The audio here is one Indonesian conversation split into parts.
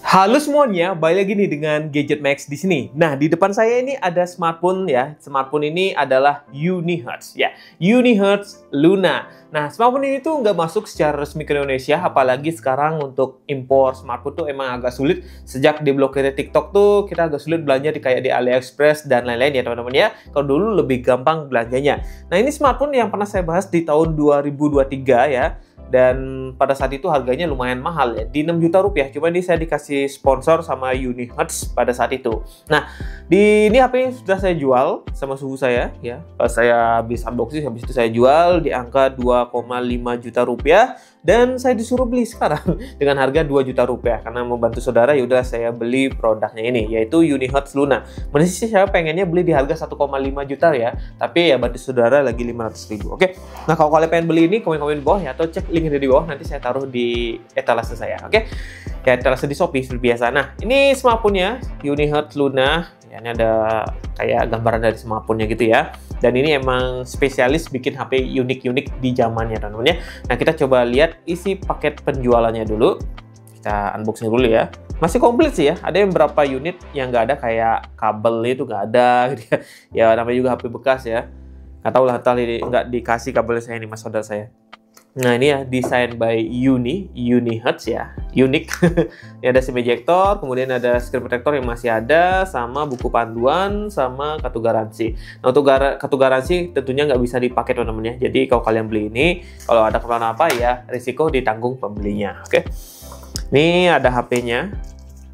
Halo semuanya, balik lagi nih dengan Gadget Max di sini. Nah, di depan saya ini ada smartphone ya. Smartphone ini adalah Unihertz ya. Unihertz Luna. Nah, smartphone ini tuh nggak masuk secara resmi ke Indonesia, apalagi sekarang untuk impor smartphone tuh emang agak sulit. Sejak diblokir TikTok tuh kita agak sulit belanja kayak di AliExpress dan lain-lain ya teman-teman ya. Kalau dulu lebih gampang belanjanya. Nah, ini smartphone yang pernah saya bahas di tahun 2023 ya. Dan pada saat itu harganya lumayan mahal ya, di 6 juta rupiah. Cuma ini saya dikasih sponsor sama Unihertz pada saat itu. Nah, ini HP sudah saya jual sama suhu saya ya. Pas saya habis unboxing, habis itu saya jual di angka 2,5 juta rupiah. Dan saya disuruh beli sekarang dengan harga 2 juta rupiah. Karena membantu saudara, yaudah saya beli produknya ini, yaitu Unihertz Luna. Meski sih saya pengennya beli di harga 1,5 juta ya. Tapi ya bantu saudara lagi 500.000. Oke. Nah, kalau kalian pengen beli ini, komen-komen di bawah ya. Atau cek linknya di bawah, nanti saya taruh di etalase saya. Oke. Ya, etalase di Shopee seperti biasa. Nah, ini smartphone-nya Unihertz Luna. Ya, ini ada kayak gambaran dari smartphone-nya gitu ya. Dan ini emang spesialis bikin HP unik-unik di zamannya teman-teman ya. Nah, kita coba lihat isi paket penjualannya dulu. Kita unboxing dulu ya. Masih komplit sih ya. Ada yang berapa unit yang nggak ada, kayak kabel itu nggak ada gitu ya. Ya namanya juga HP bekas ya. Nggak tahu lah, nggak dikasih kabel saya ini mas saudara saya. Nah, ini ya, desain by Unihertz ya, unik. Ini ada SIM ejector, kemudian ada screen protector yang masih ada, sama buku panduan, sama kartu garansi. Nah, untuk kartu garansi tentunya nggak bisa dipakai teman-teman ya. Jadi kalau kalian beli ini, kalau ada keperluan apa ya, risiko ditanggung pembelinya. Oke. Ini ada HP-nya.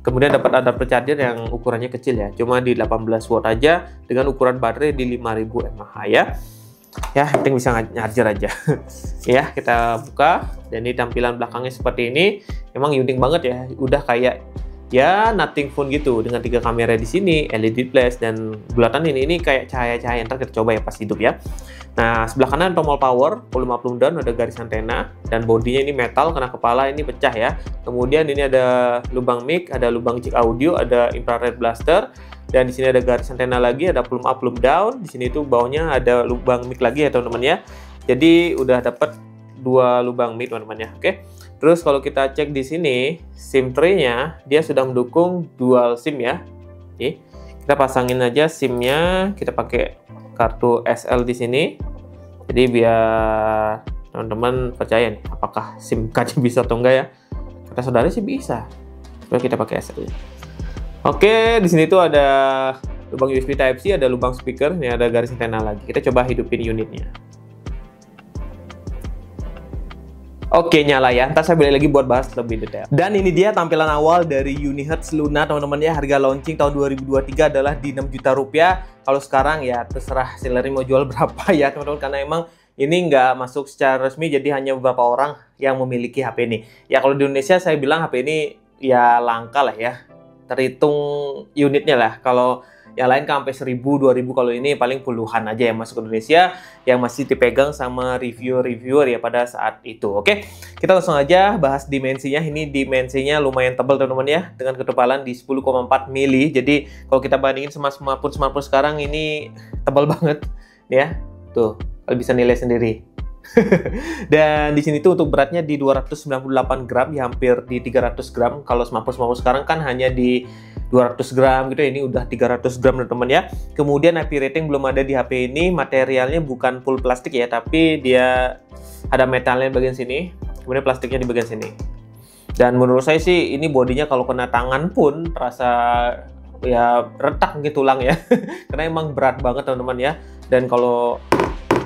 Kemudian dapat adapter charger yang ukurannya kecil ya, cuma di 18 watt aja dengan ukuran baterai di 5000 mAh ya. Ya, penting bisa charger aja. Ya, kita buka dan ini tampilan belakangnya seperti ini. Emang unik banget ya. Udah kayak ya nothing phone gitu dengan 3 kamera di sini, LED flash dan bulatan ini kayak cahaya-cahaya. Ntar kita coba ya pas hidup ya. Nah, sebelah kanan tombol power, volume up and down, ada garis antena dan bodinya ini metal karena kepala ini pecah ya. Kemudian ini ada lubang mic, ada lubang jack audio, ada infrared blaster. Dan di sini ada garis antena lagi, ada volume up, volume down. Di sini tuh bawahnya ada lubang mic lagi ya teman-teman ya. Jadi udah dapat 2 lubang mic teman-teman ya. Oke. Terus kalau kita cek di sini SIM tray-nya, dia sudah mendukung dual SIM ya. Oke. Kita pasangin aja SIM-nya, kita pakai kartu SL di sini. Jadi biar teman-teman percaya nih apakah SIM card bisa atau enggak ya. Kata saudara sih bisa. Coba kita pakai SL. Oke, di sini tuh ada lubang USB Type-C, ada lubang speaker, ini ada garis antena lagi. Kita coba hidupin unitnya. Oke, nyala ya. Ntar saya balik lagi buat bahas lebih detail. Dan ini dia tampilan awal dari Unihertz Luna, teman-teman ya. Harga launching tahun 2023 adalah di 6 juta rupiah. Kalau sekarang ya terserah seller mau jual berapa ya, teman-teman. Karena emang ini nggak masuk secara resmi, jadi hanya beberapa orang yang memiliki HP ini. Ya kalau di Indonesia saya bilang HP ini ya langka lah ya. Terhitung unitnya lah. Kalau yang lain kan sampai 1000, 2000, kalau ini paling puluhan aja yang masuk ke Indonesia yang masih dipegang sama reviewer ya pada saat itu. Oke, kita langsung aja bahas dimensinya. Ini dimensinya lumayan tebal teman-teman ya, dengan ketebalan di 10,4 mili. Jadi kalau kita bandingin sama smartphone sekarang ini tebal banget ya. Tuh, kalian bisa nilai sendiri. Dan di sini tuh untuk beratnya di 298 gram, ya hampir di 300 gram. Kalau smartphone sekarang kan hanya di 200 gram gitu, ini udah 300 gram teman-teman ya. Kemudian IP rating belum ada di HP ini. Materialnya bukan full plastik ya, tapi dia ada metalnya di bagian sini, kemudian plastiknya di bagian sini. Dan menurut saya sih ini bodinya kalau kena tangan pun terasa ya retak gitu tulang ya. Karena emang berat banget teman-teman ya. Dan kalau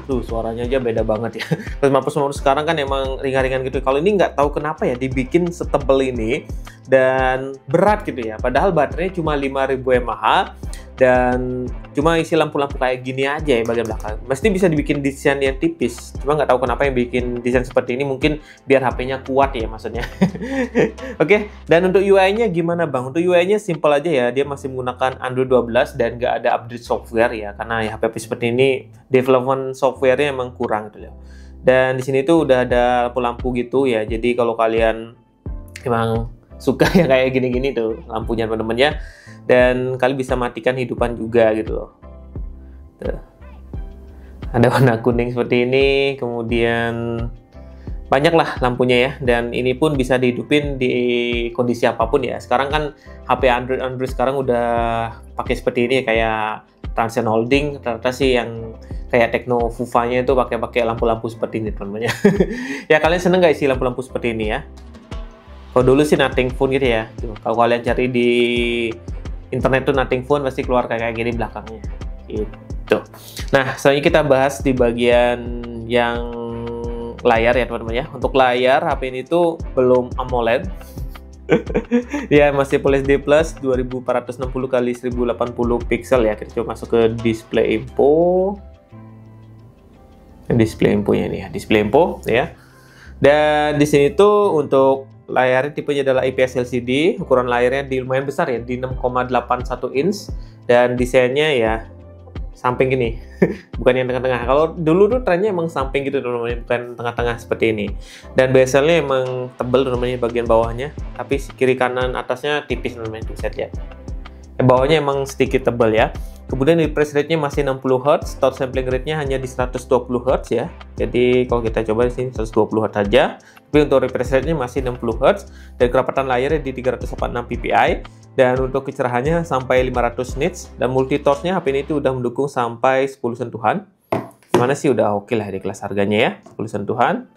tuh suaranya aja beda banget ya. Smartphone sekarang kan emang ringan-ringan gitu. Kalau ini nggak tahu kenapa ya dibikin setebel ini dan berat gitu ya. Padahal baterainya cuma 5000 mAh dan cuma isi lampu-lampu kayak gini aja ya bagian belakang. Mesti bisa dibikin desain yang tipis. Cuma nggak tahu kenapa yang bikin desain seperti ini. Mungkin biar HP-nya kuat ya maksudnya. Oke, dan untuk UI-nya gimana bang? Untuk UI-nya simple aja ya. Dia masih menggunakan Android 12 dan nggak ada update software ya. Karena ya HP seperti ini development software-nya emang kurang gitu ya. Dan di sini tuh udah ada lampu-lampu gitu ya. Jadi kalau kalian emang suka ya kayak gini-gini tuh lampunya teman-teman ya. Dan kalian bisa matikan hidupan juga gitu loh. Tuh. Ada warna kuning seperti ini, kemudian banyak lah lampunya ya, dan ini pun bisa dihidupin di kondisi apapun ya. Sekarang kan HP Android sekarang udah pakai seperti ini, kayak Transsion Holding ternyata sih yang kayak Tecno Fuva-nya itu pakai lampu-lampu seperti ini teman-teman ya. Ya kalian seneng gak sih lampu-lampu seperti ini ya? Kalau dulu sih Nothing Phone gitu ya. Tuh, kalau kalian cari di internet tuh Nothing Phone pasti keluar kayak gini belakangnya. Gitu. Nah, selanjutnya kita bahas di bagian yang layar ya teman-teman ya. Untuk layar HP ini tuh belum AMOLED. Ya masih Full HD Plus 2460 x 1080 pixel ya. Kita coba masuk ke display info. Display infonya nih ya, display info ya. Dan di sini tuh untuk layarnya tipenya adalah IPS LCD, ukuran layarnya lumayan besar ya, di 6,81 inch, dan desainnya ya samping gini, bukan yang tengah-tengah. Kalau dulu tuh trennya emang samping gitu teman-teman, bukan tengah-tengah seperti ini. Dan bezelnya emang tebel teman-teman bagian bawahnya, tapi kiri kanan atasnya tipis teman-teman, bisa lihat. Bawahnya emang sedikit tebal ya. Kemudian refresh rate-nya masih 60 Hz, touch sampling rate-nya hanya di 120 Hz ya. Jadi kalau kita coba di sini 120 Hz saja. Tapi untuk refresh rate-nya masih 60 Hz, dan kerapatan layarnya di 346 ppi. Dan untuk kecerahannya sampai 500 nits, dan multi torch-nya HP ini itu udah mendukung sampai 10 sentuhan. Mana sih udah oke lah di kelas harganya ya, 10 sentuhan.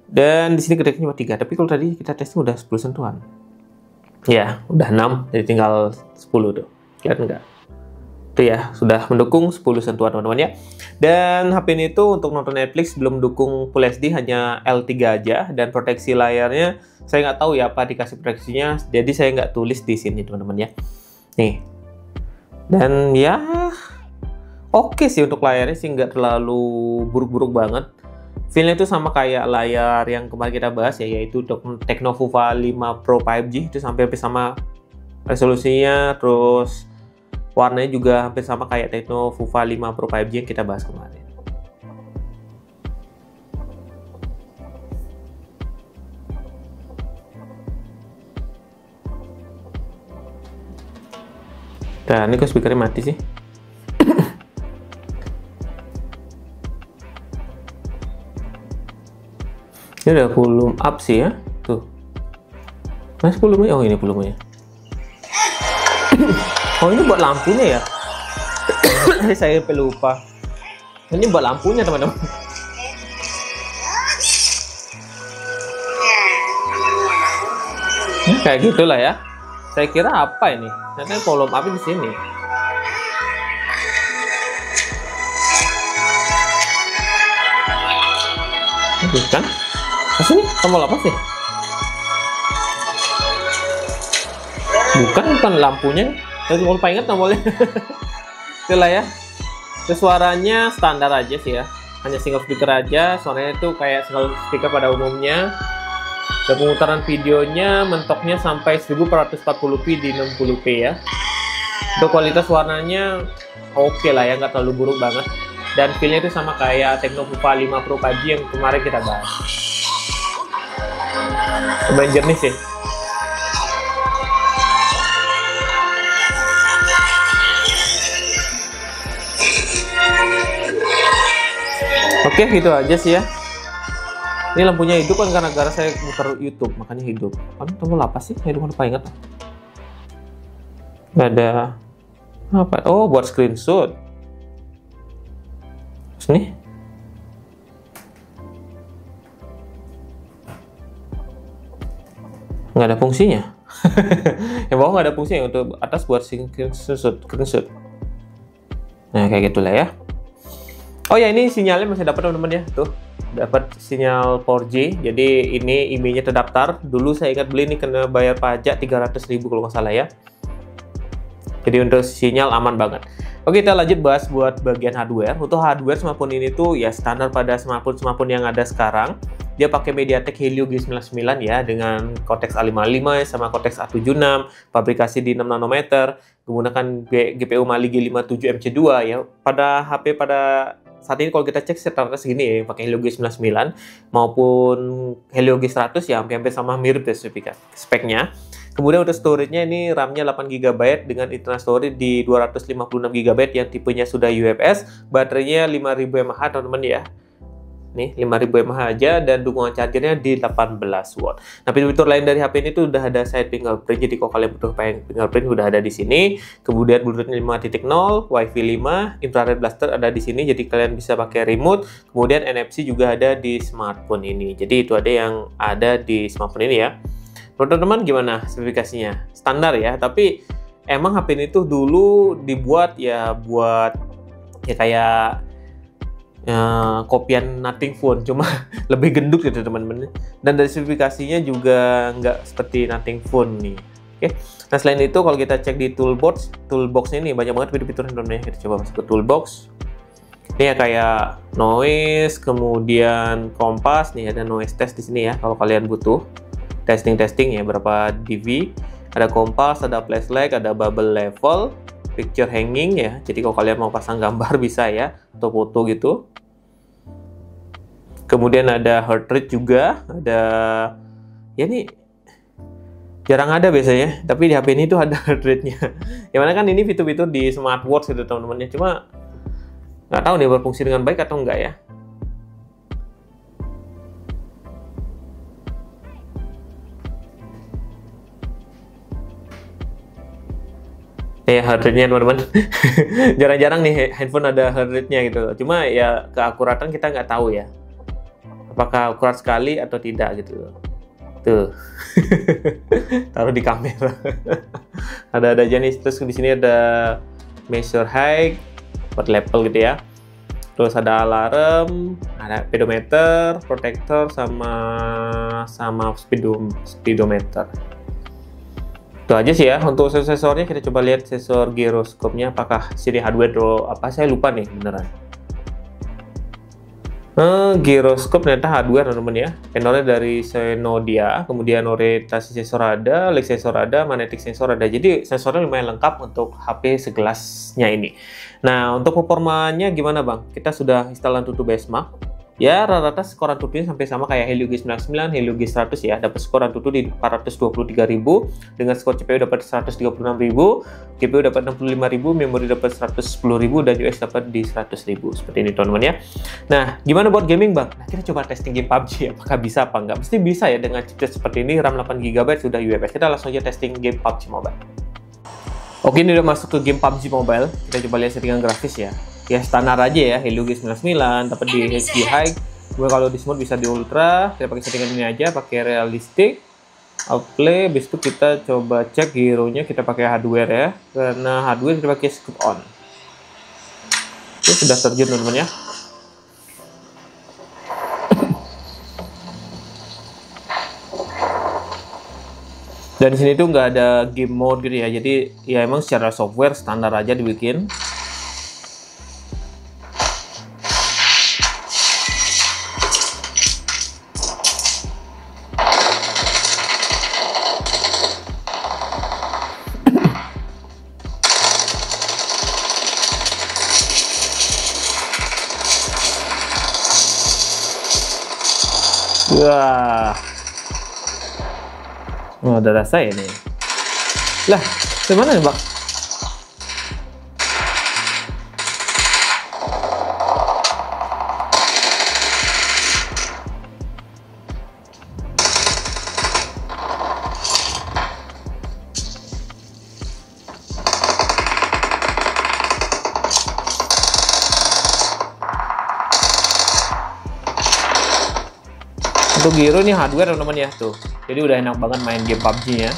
Dan di sini kedekannya cuma 3, tapi kalau tadi kita tesnya udah 10 sentuhan. Ya, udah 6, jadi tinggal 10 tuh. Kelihatan nggak? Itu ya, sudah mendukung 10 sentuhan teman-teman ya. Dan HP ini tuh untuk nonton Netflix belum mendukung Full HD, hanya L3 aja. Dan proteksi layarnya saya nggak tahu ya apa dikasih proteksinya, jadi saya nggak tulis di sini teman-teman ya. Nih, dan ya oke sih untuk layarnya sih, nggak terlalu buruk-buruk banget. Feelnya itu sama kayak layar yang kemarin kita bahas ya, yaitu Tecno Fuva 5 Pro 5G, itu hampir sama resolusinya, terus warnanya juga hampir sama kayak Tecno Fuva 5 Pro 5G yang kita bahas kemarin. Dan ini kok speakernya mati sih. Ini udah volume up sih ya. Tuh. Mas volumenya, oh ini volumenya. Oh ini buat lampunya ya. Saya lupa. Ini buat lampunya teman-teman. Kayak gitulah ya. Saya kira apa ini? Ternyata volume up di sini. Bukan? Sini tombol apa sih? Bukan lampunya. Saya lupa ingat nomornya. Itulah ya. Terus suaranya standar aja sih ya. Hanya single speaker aja. Suaranya itu kayak single speaker pada umumnya. Dan pemutaran videonya mentoknya sampai 1440p di 60p ya. Untuk kualitas warnanya oke lah ya, nggak terlalu buruk banget. Dan feelnya itu sama kayak Tecno Fuva 5 Pro 5G yang kemarin kita bahas. Lumayan jernih sih. Oke, gitu aja sih ya. Ini lampunya hidup kan karena gara saya muter YouTube, makanya hidup. Kan tombol apa sih? Saya lupa ingat. Nggak ada apa? Oh, buat screenshot. Nih. Nggak ada fungsinya. Yang bawah nggak ada fungsinya, untuk atas buat screenshot. Nah, kayak gitulah ya. Oh ya, ini sinyalnya masih dapat teman-teman ya. Tuh, dapat sinyal 4G. Jadi ini IMEI-nya terdaftar. Dulu saya ingat beli ini kena bayar pajak 300.000 kalau nggak salah ya. Jadi untuk sinyal aman banget. Oke, kita lanjut bahas buat bagian hardware. Untuk hardware smartphone ini tuh ya standar pada smartphone yang ada sekarang. Dia pakai MediaTek Helio G99 ya, dengan Cortex A55 sama Cortex A76, fabrikasi di 6 nanometer, menggunakan GPU Mali G57 MC2 ya. Pada HP pada saat ini kalau kita cek rata-rata segini ya, pakai Helio G99 maupun Helio G100 ya hampir sama, mirip ya speknya. Kemudian untuk storage-nya ini RAM-nya 8GB dengan internal storage di 256GB yang tipenya sudah UFS, baterainya 5000 mAh teman-teman ya. nih 5000 mAh aja, dan dukungan chargernya di 18 watt. Nah, fitur-fitur lain dari HP ini tuh udah ada side fingerprint, jadi kalau kalian butuh fingerprint udah ada di sini. Kemudian Bluetooth 5.0, Wi-Fi 5, infrared blaster ada di sini, jadi kalian bisa pakai remote. Kemudian NFC juga ada di smartphone ini. Jadi itu ada yang ada di smartphone ini ya. Menurut teman-teman gimana spesifikasinya? Standar ya, tapi emang HP ini tuh dulu dibuat ya buat ya kayak kopian Nothing Phone, cuma lebih gendut gitu teman-teman. Dan dari spesifikasinya juga nggak seperti Nothing Phone nih. Oke. Nah, selain itu kalau kita cek di toolbox ini banyak banget fitur-fitur teman-teman. Kita coba masuk ke toolbox. Ini ya kayak noise, kemudian kompas, nih ada noise test di sini ya kalau kalian butuh testing ya berapa dB. Ada kompas, ada flashlight, ada bubble level, picture hanging ya. Jadi kalau kalian mau pasang gambar bisa ya, atau foto gitu. Kemudian ada heart rate juga, ada ya ini jarang ada biasanya, tapi di HP ini tuh ada heart rate-nya. Yang mana kan ini fitur-fitur di smartwatch gitu teman-teman ya, cuma nggak tahu nih berfungsi dengan baik atau enggak ya. Ya heart rate-nya teman-teman. Jarang-jarang nih handphone ada heart rate-nya gitu. Cuma ya keakuratan kita nggak tahu ya. Apakah akurat sekali atau tidak gitu. Tuh. Taruh di kamera. Ada aja nih. Terus di sini ada measure height buat level gitu ya. Terus ada alarm, ada pedometer, protector sama speedometer. Itu aja sih ya untuk sensornya. Kita coba lihat sensor giroskopnya apakah siri hardware atau apa, saya lupa nih beneran. Giroskop ternyata hardware teman-teman ya. Paneolnya dari Xenodia, kemudian orientasi sensor ada, leg sensor ada, magnetic sensor ada. Jadi sensornya lumayan lengkap untuk HP segelasnya ini. Nah, untuk performanya gimana bang? Kita sudah install AnTuTu Benchmark. Ya, rata-rata skor AnTuTu sama kayak Helio G99, Helio G100 ya. Dapat skor AnTuTu di 423.000, dengan skor CPU dapat 136.000, GPU dapat 65.000, memori dapat 110.000, dan US dapat di 100.000. Seperti ini teman-teman ya. Nah, gimana buat gaming bang? Nah, kita coba testing game PUBG, apakah bisa apa enggak? Mesti bisa ya dengan chipset seperti ini, RAM 8GB, sudah UFS. Kita langsung aja testing game PUBG Mobile. Oke, ini udah masuk ke game PUBG Mobile. Kita coba lihat settingan grafis ya. Ya standar aja ya, Helio G99 dapat di HD High. Gue kalau di smooth bisa di ultra. Kita pakai settingan ini aja, pakai realistic, outplay. Habis itu kita coba cek hero-nya, kita pakai hardware ya. Karena hardware kita pakai scoop on. Oke, sudah terjun teman-teman ya. Dan di sini tuh nggak ada game mode gitu ya. Jadi ya emang secara software standar aja dibikin. Wah, oh, ada rasa ya nih. Lah, gimana nih, Bang? Untuk Giro nih hardware teman-teman ya tuh. Jadi udah enak banget main game PUBG-nya.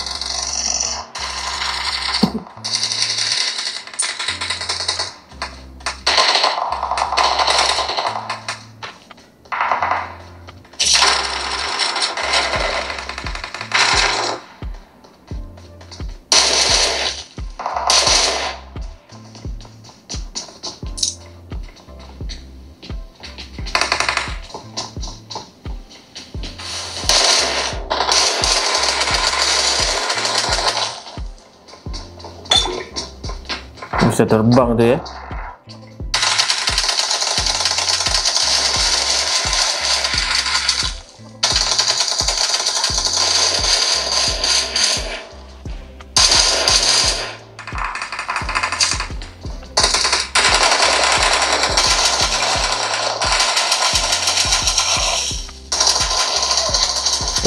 Bisa terbang tuh ya.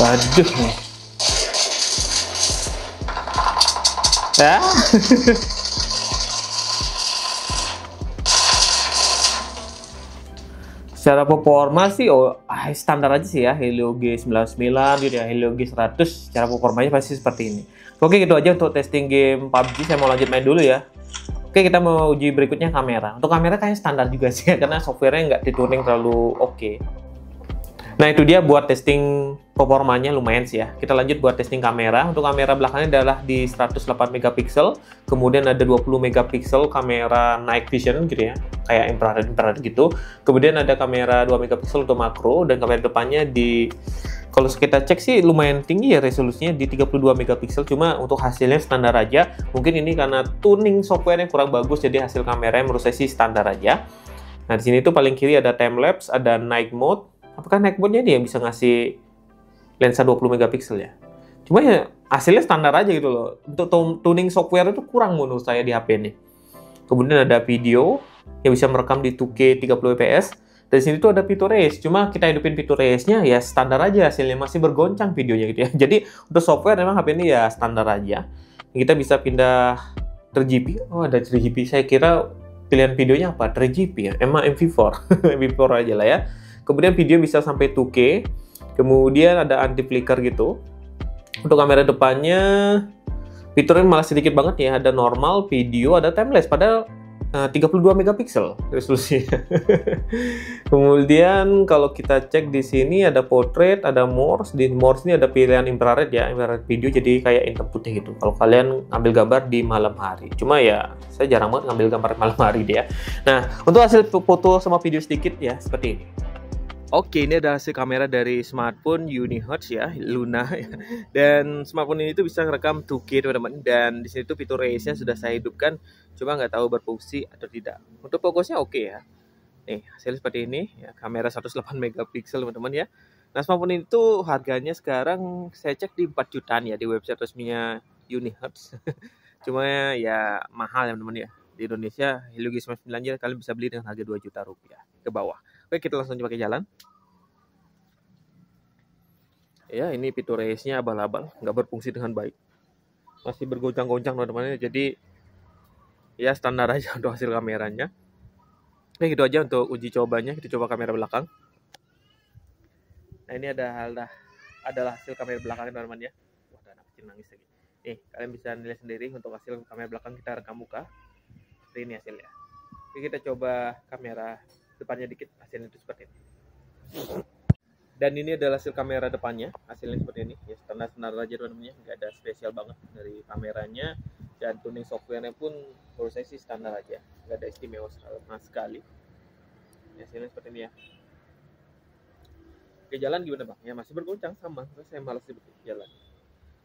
Waduh nih. Ya. Secara performa sih standar aja sih ya, Helio G99 gitu ya, Helio G100, secara performanya pasti seperti ini. Oke, gitu aja untuk testing game PUBG. Saya mau lanjut main dulu ya. Oke, kita mau uji berikutnya kamera. Untuk kamera kayaknya standar juga sih ya, karena softwarenya nggak dituning terlalu oke. Nah, itu dia buat testing performanya lumayan sih ya. Kita lanjut buat testing kamera. Untuk kamera belakangnya adalah di 108 megapiksel, kemudian ada 20 megapiksel kamera night vision gitu ya, kayak infrared gitu. Kemudian ada kamera 2 megapiksel untuk makro, dan kamera depannya di, kalau kita cek sih lumayan tinggi ya resolusinya, di 32 megapiksel, cuma untuk hasilnya standar aja. Mungkin ini karena tuning softwarenya kurang bagus, jadi hasil kameranya menurut saya sih standar aja. Nah, di sini tuh paling kiri ada time lapse, ada night mode. Apakah night mode-nya dia bisa ngasih lensa 20 megapiksel ya? Cuma ya hasilnya standar aja gitu loh. Untuk tuning software itu kurang menurut saya di HP ini. Kemudian ada video yang bisa merekam di 2K 30 fps. Dari sini tuh ada PictoRace. Cuma kita hidupin PictoRace-nya ya standar aja, hasilnya masih bergoncang videonya gitu ya. Jadi untuk software memang HP ini ya standar aja. Kita bisa pindah 3GP. Oh, ada 3GP. Saya kira pilihan videonya apa? 3GP ya. Emang MV4. MV4 aja lah ya. Kemudian video bisa sampai 2K. Kemudian ada anti flicker gitu. Untuk kamera depannya fiturnya malah sedikit banget ya. Ada normal, video, ada timelapse. Padahal 32 megapiksel resolusinya. Kemudian kalau kita cek di sini ada portrait, ada Morse. Di Morse ini ada pilihan infrared ya, infrared video, jadi kayak hitam putih gitu. Kalau kalian ngambil gambar di malam hari. Cuma ya saya jarang banget ngambil gambar malam hari dia. Nah, untuk hasil foto sama video sedikit ya seperti ini. Oke, ini adalah hasil kamera dari smartphone Unihertz ya, Luna. Dan smartphone ini tuh bisa ngerekam 2K teman-teman. Dan di sini tuh fitur race-nya sudah saya hidupkan, cuma nggak tahu berfungsi atau tidak. Untuk fokusnya oke ya. Nih, hasilnya seperti ini ya, kamera 108 megapiksel teman-teman ya. Nah, smartphone ini tuh harganya sekarang saya cek di 4 jutaan ya di website resminya Unihertz. Cuma ya mahal ya teman-teman ya. Di Indonesia Helio G99 aja kalian bisa beli dengan harga 2 juta rupiah ke bawah. Oke, kita langsung coba ke jalan. Ya, ini PictoRace-nya abal-abal, nggak berfungsi dengan baik. Masih bergoncang-goncang teman-teman. Jadi ya standar aja untuk hasil kameranya. Oke, gitu aja untuk uji cobanya. Kita coba kamera belakang. Nah, ini adalah hasil kamera belakang teman-teman ya. Wah, ada anak kecil nangis lagi. Nih, kalian bisa nilai sendiri untuk hasil kamera belakang. Kita rekam muka. Seperti ini hasilnya. Oke, kita coba kamera depannya dikit, hasilnya itu seperti ini. Dan ini adalah hasil kamera depannya, hasilnya seperti ini ya, standar aja teman-teman ya, nggak ada spesial banget dari kameranya. Dan tuning softwarenya pun menurut saya sih standar aja, nggak ada istimewa sama sekali ya, hasilnya seperti ini ya. Oke, jalan gimana bang? Ya masih bergoncang sama, saya malas sih jalan.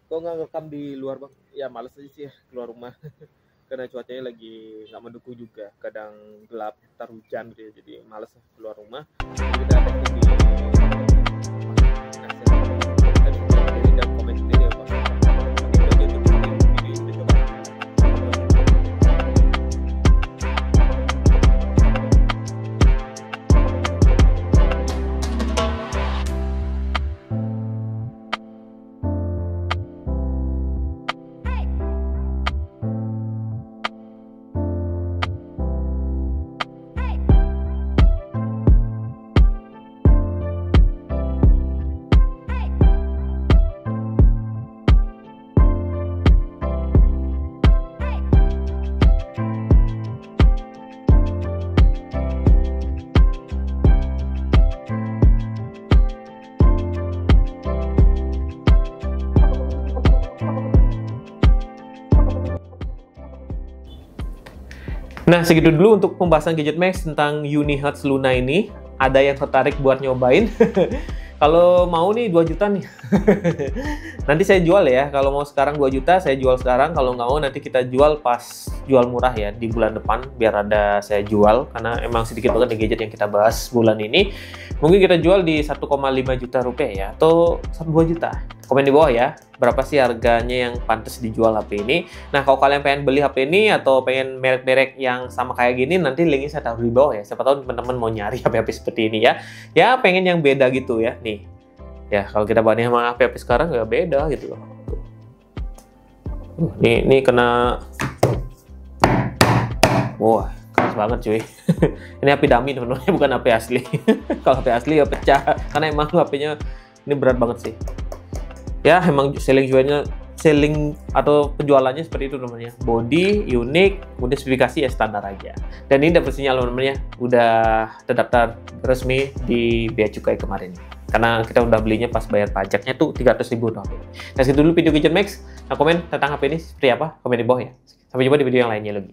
Kok nggak ngerekam di luar bang? Ya malas aja sih ya keluar rumah. Karena cuacanya lagi nggak mendukung juga, kadang gelap, ntar hujan gitu ya, jadi males keluar rumah. Kita ada di dan komen ini ya Pak. Nah, segitu dulu untuk pembahasan Gadget Max tentang Unihertz Luna ini. Ada yang tertarik buat nyobain? Kalau mau nih 2 juta nih. Nanti saya jual ya. Kalau mau sekarang 2 juta, saya jual sekarang. Kalau nggak mau nanti kita jual pas jual murah ya di bulan depan. Biar ada saya jual. Karena emang sedikit banget nih gadget yang kita bahas bulan ini. Mungkin kita jual di 1,5 juta rupiah ya. Atau 2 juta. Komen di bawah ya. Berapa sih harganya yang pantas dijual HP ini. Nah, kalau kalian pengen beli HP ini atau pengen merek-merek yang sama kayak gini, nanti linknya saya taruh di bawah ya. Siapa tahu teman-teman mau nyari HP-HP seperti ini ya. Ya, pengen yang beda gitu ya. Nih, Ya kalau kita bandingin sama HP sekarang nggak beda gitu loh. Ini kena, wah keras banget cuy. Ini HP dummy teman-teman, bukan HP asli. Kalau HP asli ya pecah, karena emang HP-nya ini berat banget sih. Ya emang selling atau penjualannya seperti itu namanya. Body unik, kemudian spesifikasi ya standar aja. Dan ini dapat sinyal namanya udah terdaftar resmi di Bea Cukai kemarin. Karena kita udah belinya pas bayar pajaknya tuh 300.000 doang. Nah segitu dulu video Gadget Max. Nah komen tentang HP ini seperti apa? Komen di bawah ya. Sampai jumpa di video yang lainnya lagi.